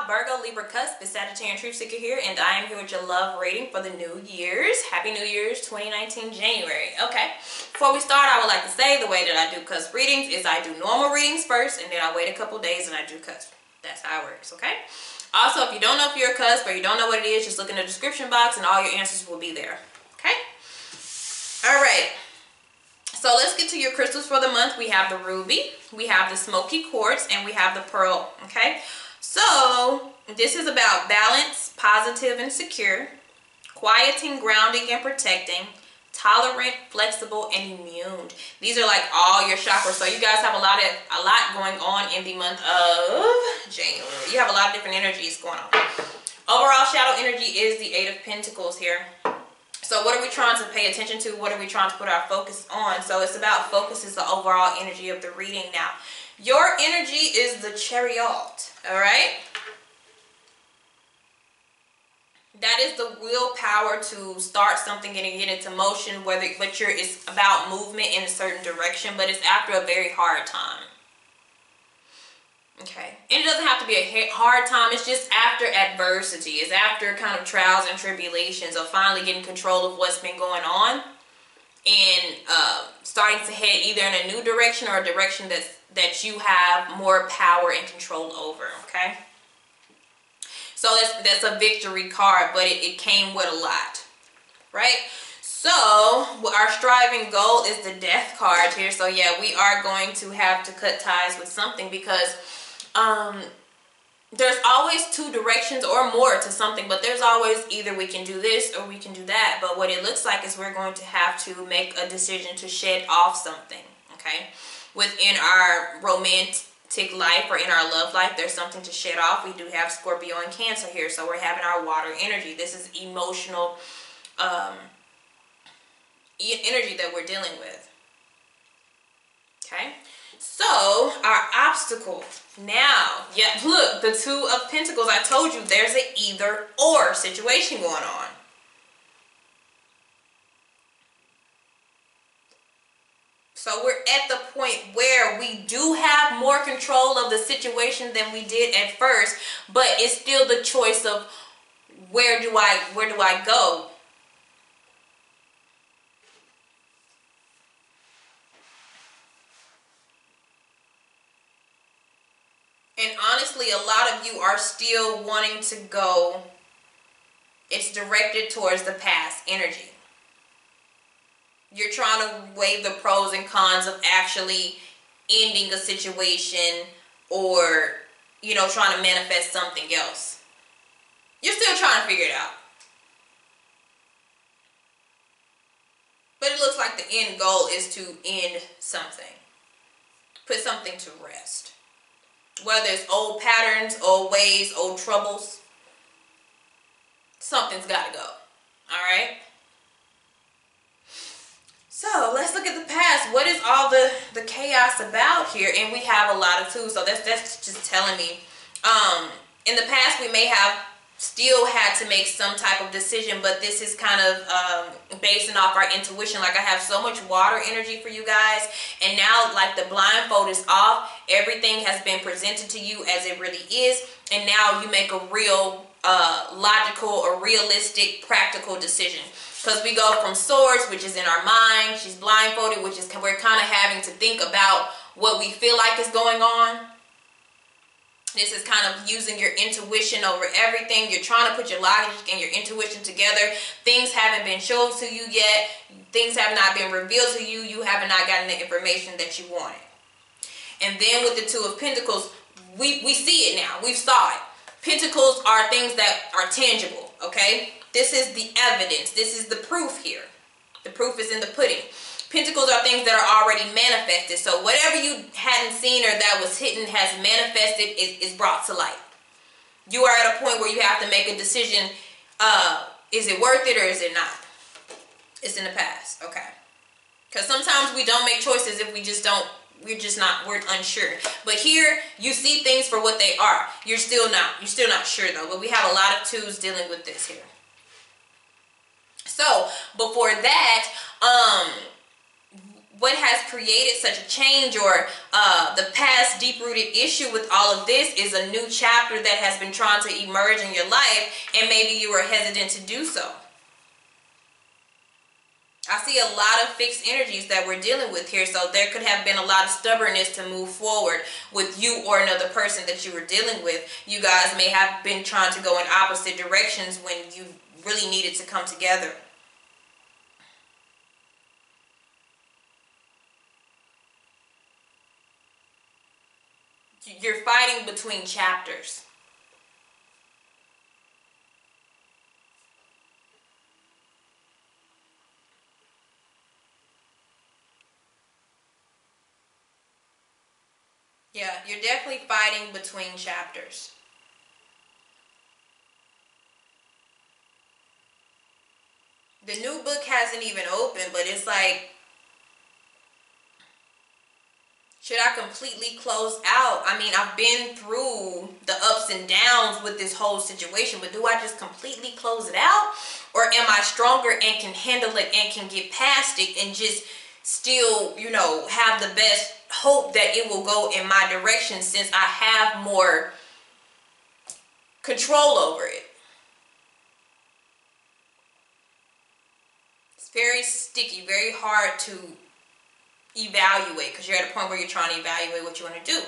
y'all? Virgo, Libra, Cusp, it's Sagittarian Truth Seeker here, and I am here with your love rating for the New Year's. Happy New Year's 2019 January. Okay, before we start, I would like to say the way that I do Cusp readings is I do normal readings first, and then I wait a couple days and I do Cusp. That's how it works, okay? Also, if you don't know if you're a Cusp or you don't know what it is, just look in the description box and all your answers will be there, okay? All right. So let's get to your crystals for the month. We have the ruby, we have the smoky quartz, and we have the pearl, okay? So this is about balance, positive and secure, quieting, grounding, and protecting, tolerant, flexible, and immune. These are like all your chakras. So you guys have a lot going on in the month of January. You have a lot of different energies going on. Overall shadow energy is the Eight of Pentacles here. So what are we trying to pay attention to? What are we trying to put our focus on? So it's about focus is the overall energy of the reading now. Your energy is the Chariot, all right? That is the willpower to start something and get into motion, it's about movement in a certain direction, but it's after a very hard time. Okay, and it doesn't have to be a hard time. It's just after adversity. It's after kind of trials and tribulations of finally getting control of what's been going on and starting to head either in a new direction or a direction that you have more power and control over. Okay, so that's a victory card, but it came with a lot, right? So our striving goal is the Death card here. So yeah, we are going to have to cut ties with something because there's always two directions or more to something, but there's always either we can do this or we can do that. But what it looks like is we're going to have to make a decision to shed off something, okay? Within our romantic life or in our love life, there's something to shed off. We do have Scorpio and Cancer here, so we're having our water energy. This is emotional energy that we're dealing with, okay? So our obstacle now, yeah, look, the Two of Pentacles. I told you there's an either or situation going on. So we're at the point where we do have more control of the situation than we did at first, but it's still the choice of where do I go? And honestly, a lot of you are still wanting to go. It's directed towards the past energy. You're trying to weigh the pros and cons of actually ending a situation or, you know, trying to manifest something else. You're still trying to figure it out. But it looks like the end goal is to end something. Put something to rest. Whether it's old patterns, old ways, old troubles, something's got to go. All right? So let's look at the past. What is all the chaos about here? And we have a lot of twos, so that's just telling me. In the past, we may have still had to make some type of decision, but this is kind of basing off our intuition. Like I have so much water energy for you guys, and now like the blindfold is off. Everything has been presented to you as it really is, and now you make a real logical or realistic practical decision. Because we go from Swords, which is in our mind, she's blindfolded, which is we're kind of having to think about what we feel like is going on. This is kind of using your intuition over everything. You're trying to put your logic and your intuition together. Things haven't been shown to you yet. Things have not been revealed to you. You have not gotten the information that you wanted. And then with the Two of Pentacles, we see it now. We saw it. Pentacles are things that are tangible, okay? This is the evidence. This is the proof here. The proof is in the pudding. Pentacles are things that are already manifested. So whatever you hadn't seen or that was hidden has manifested, is brought to light. You are at a point where you have to make a decision. Is it worth it or is it not? It's in the past. Okay. Because sometimes we don't make choices if we're unsure. But here you see things for what they are. You're still not sure though. But we have a lot of twos dealing with this here. So before that, what has created such a change, or the past deep-rooted issue with all of this is a new chapter that has been trying to emerge in your life, and maybe you were hesitant to do so. I see a lot of fixed energies that we're dealing with here, so there could have been a lot of stubbornness to move forward with you or another person that you were dealing with. You guys may have been trying to go in opposite directions when you really needed to come together. You're fighting between chapters. Yeah, you're definitely fighting between chapters. The new book hasn't even opened, but it's like, should I completely close out? I mean, I've been through the ups and downs with this whole situation, but do I just completely close it out? Or am I stronger and can handle it and can get past it and just still, you know, have the best hope that it will go in my direction, since I have more control over it? It's very sticky, very hard to evaluate, because you're at a point where you're trying to evaluate what you want to do.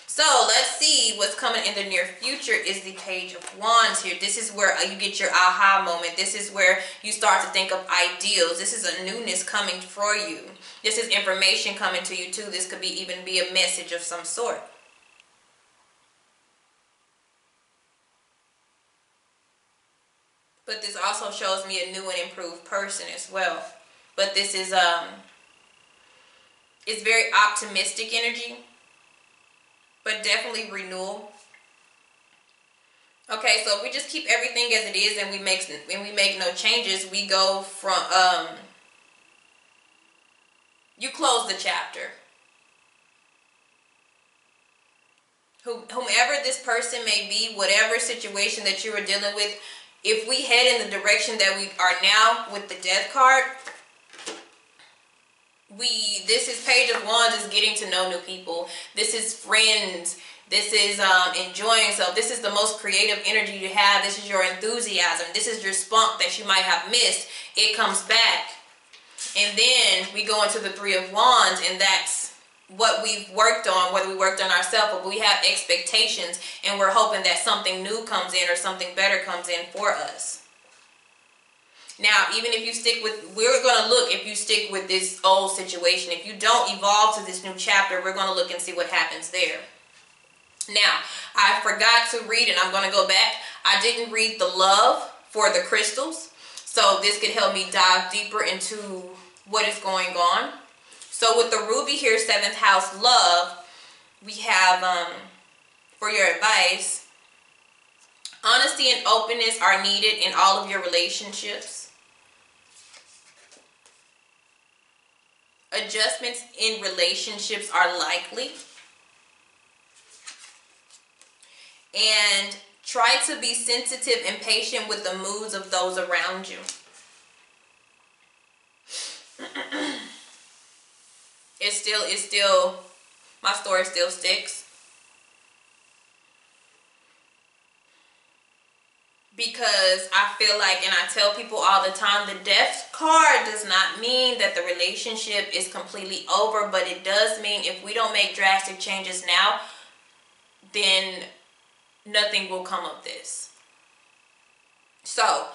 So let's see what's coming in the near future. Is the Page of Wands here. This is where you get your aha moment. This is where you start to think of ideals. This is a newness coming for you. This is information coming to you too. This could be even be a message of some sort. But this also shows me a new and improved person as well. But this is it's very optimistic energy, but definitely renewal. Okay, so if we just keep everything as it is and we make no changes, we go from you close the chapter. Whomever this person may be, whatever situation that you are dealing with, if we head in the direction that we are now with the Death card, this is Page of Wands is getting to know new people. This is friends. This is enjoying yourself. This is the most creative energy you have. This is your enthusiasm. This is your spunk that you might have missed. It comes back. And then we go into the Three of Wands, and that's what we've worked on, whether we worked on ourselves, but we have expectations, and we're hoping that something new comes in or something better comes in for us. Now, even if you stick with, we're going to look, if you stick with this old situation, if you don't evolve to this new chapter, we're going to look and see what happens there. Now, I forgot to read, and I'm going to go back. I didn't read the love for the crystals, so this could help me dive deeper into what is going on. So with the ruby here, 7th house love, we have, for your advice, honesty and openness are needed in all of your relationships. Adjustments in relationships are likely. And try to be sensitive and patient with the moods of those around you. It's still, my story still sticks. Because I feel like, and I tell people all the time, the Death card does not mean that the relationship is completely over, but it does mean if we don't make drastic changes now, then nothing will come of this. So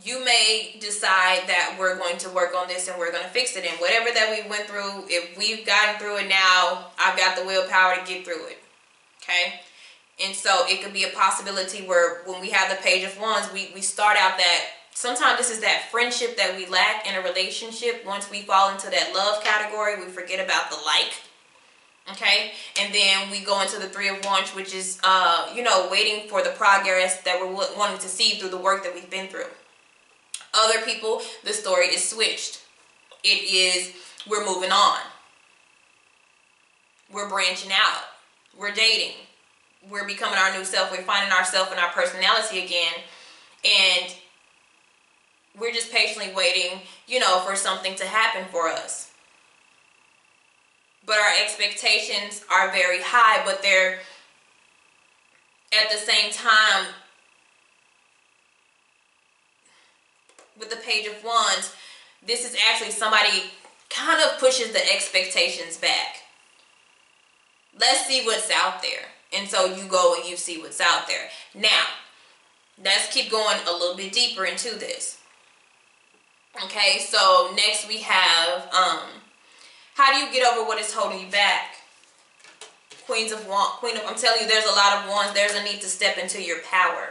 you may decide that we're going to work on this and we're going to fix it, and whatever that we went through, if we've gotten through it now, I've got the willpower to get through it. Okay? And so it could be a possibility where when we have the Page of Wands, we start out that sometimes this is that friendship that we lack in a relationship. Once we fall into that love category, we forget about the like. Okay? And then we go into the Three of Wands, which is, you know, waiting for the progress that we're wanting to see through the work that we've been through. Other people, the story is switched. It is, we're moving on. We're branching out. We're dating. We're becoming our new self. We're finding ourselves and our personality again. And we're just patiently waiting, you know, for something to happen for us. but our expectations are very high, but they're at the same time, with the Page of Wands, this is actually somebody kind of pushes the expectations back. Let's see what's out there. And so you go and you see what's out there. Now, let's keep going a little bit deeper into this. Okay, so next we have, how do you get over what is holding you back? I'm telling you, there's a lot of wands. There's a need to step into your power.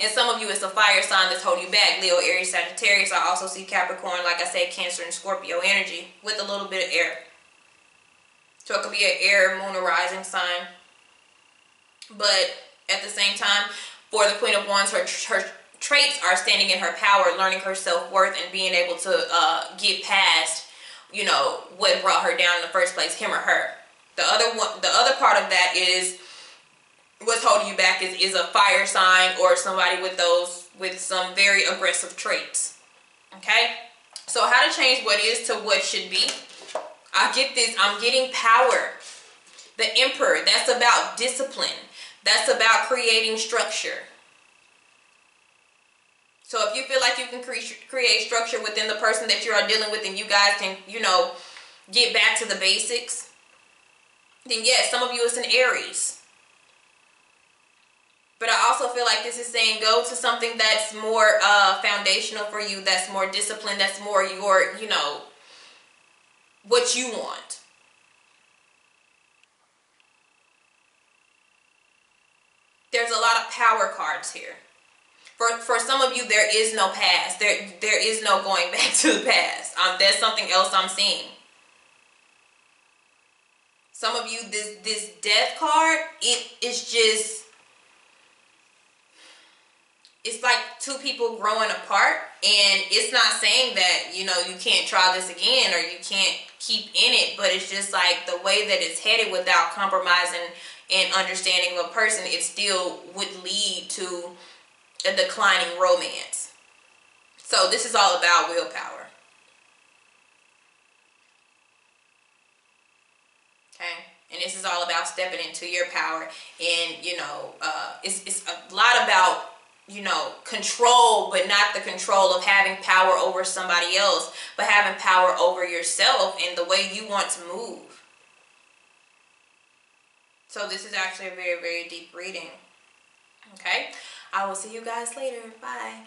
And some of you, it's a fire sign that's holding you back. Leo, Aries, Sagittarius. I also see Capricorn, like I said, Cancer and Scorpio energy with a little bit of air. So it could be an air, moon, or rising sign. But at the same time, for the Queen of Wands, her traits are standing in her power, learning her self-worth, and being able to get past, you know, what brought her down in the first place, him or her. The other part of that is what's holding you back is a fire sign or somebody with some very aggressive traits. Okay? So how to change what is to what should be. I get this. I'm getting power. The Emperor, that's about discipline. That's about creating structure. So if you feel like you can create structure within the person that you are dealing with, and you guys can, you know, get back to the basics, then yes, some of you it's an Aries. But I also feel like this is saying go to something that's more foundational for you, that's more disciplined, that's more your, you know, what you want. There's a lot of power cards here. For some of you, there is no past. There is no going back to the past. There's something else I'm seeing. Some of you, this death card, it's just, it's like two people growing apart, and it's not saying that, you know, you can't try this again or you can't keep in it, but it's just like the way that it's headed without compromising and understanding of a person, it still would lead to a declining romance. So this is all about willpower. Okay? And this is all about stepping into your power. And, you know, it's a lot about, you know, control, but not the control of having power over somebody else, but having power over yourself and the way you want to move. So this is actually a very, very deep reading. Okay? I will see you guys later. Bye.